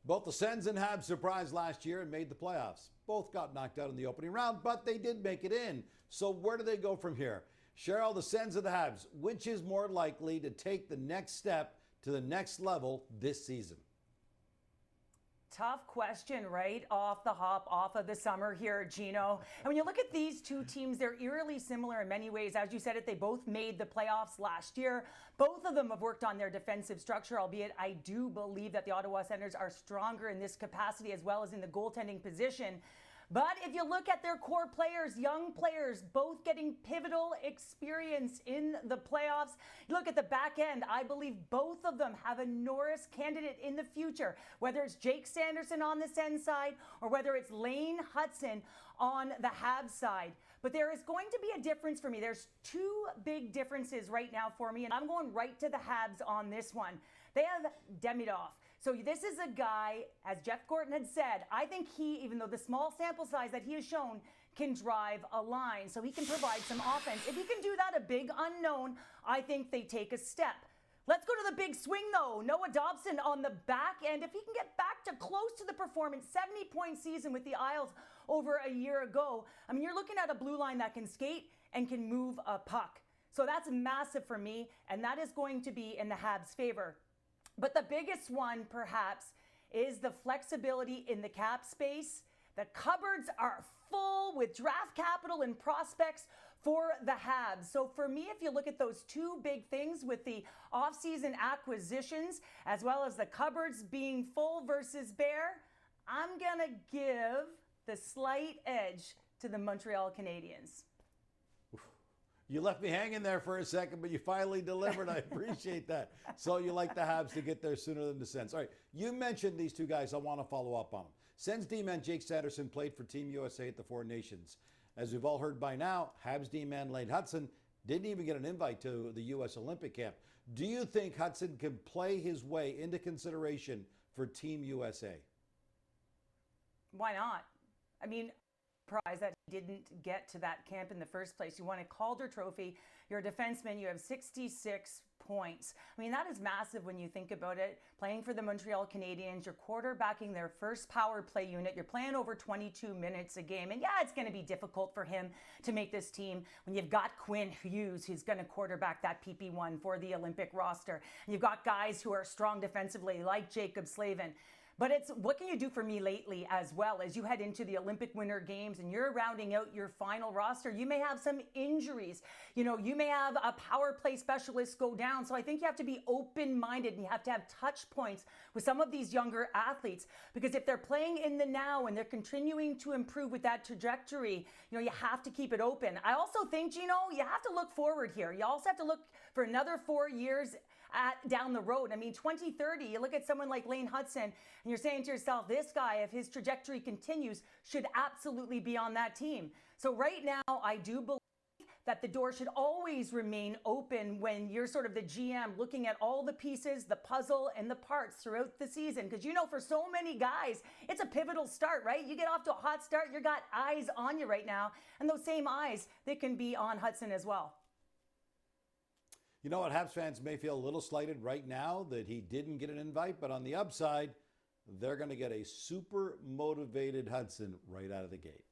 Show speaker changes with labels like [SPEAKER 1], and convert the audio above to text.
[SPEAKER 1] Both the Sens and Habs surprised last year and made the playoffs. Both got knocked out in the opening round, but they did make it in. So where do they go from here? Cheryl, the Sens or the Habs, which is more likely to take the next step to the next level this season?
[SPEAKER 2] Tough question, right off the hop, off of the summer here, Gino. And when you look at these two teams, they're eerily similar in many ways. As you said it, they both made the playoffs last year. Both of them have worked on their defensive structure, albeit I do believe that the Ottawa Senators are stronger in this capacity as well as in the goaltending position. But if you look at their core players, young players, both getting pivotal experience in the playoffs, you look at the back end, I believe both of them have a Norris candidate in the future, whether it's Jake Sanderson on the Sens side or whether it's Lane Hutson on the Habs side. But there is going to be a difference for me. There's two big differences right now for me, and I'm going right to the Habs on this one. They have Domino. So this is a guy, as Jeff Gorton had said, I think he, even though the small sample size that he has shown, can drive a line. So he can provide some offense. If he can do that, a big unknown, I think they take a step. Let's go to the big swing, though. Noah Dobson on the back end. If he can get back to close to the performance, 70-point season with the Isles over a year ago, I mean, you're looking at a blue line that can skate and can move a puck. So that's massive for me, and that is going to be in the Habs' favor. But the biggest one, perhaps, is the flexibility in the cap space. The cupboards are full with draft capital and prospects for the Habs. So for me, if you look at those two big things with the offseason acquisitions, as well as the cupboards being full versus bare, I'm going to give the slight edge to the Montreal Canadiens.
[SPEAKER 1] You left me hanging there for a second, but you finally delivered. I appreciate that. So you like the Habs to get there sooner than the Sens. All right, you mentioned these two guys. I want to follow up on them. Sens D-man Jake Sanderson played for Team USA at the Four Nations. As we've all heard by now, Habs D-man Lane Hutson didn't even get an invite to the U.S. Olympic camp. Do you think Hutson can play his way into consideration for Team USA?
[SPEAKER 2] Why not? I mean, surprised that he didn't get to that camp in the first place. You won a Calder Trophy. You're a defenseman. You have 66 points. I mean, that is massive when you think about it. Playing for the Montreal Canadiens, you're quarterbacking their first power play unit. You're playing over 22 minutes a game. And yeah, it's going to be difficult for him to make this team when you've got Quinn Hughes, who's going to quarterback that PP1 for the Olympic roster. And you've got guys who are strong defensively, like Jacob Slavin. But it's what can you do for me lately as well as you head into the Olympic Winter Games and you're rounding out your final roster. You may have some injuries. You know, you may have a power play specialist go down. So I think you have to be open-minded and you have to have touch points with some of these younger athletes because if they're playing in the now and they're continuing to improve with that trajectory, you know, you have to keep it open. I also think, Gino, you have to look forward here. You also have to look for another 4 years down the road. I mean, 2030, you look at someone like Lane Hutson and you're saying to yourself, this guy, if his trajectory continues, should absolutely be on that team. So right now, I do believe that the door should always remain open when you're sort of the GM looking at all the pieces, the puzzle, and the parts throughout the season. Because, you know, for so many guys, it's a pivotal start, right? You get off to a hot start, you got eyes on you right now. And those same eyes, they can be on Hutson as well.
[SPEAKER 1] You know what? Habs fans may feel a little slighted right now that he didn't get an invite, but on the upside, they're going to get a super motivated Hutson right out of the gate.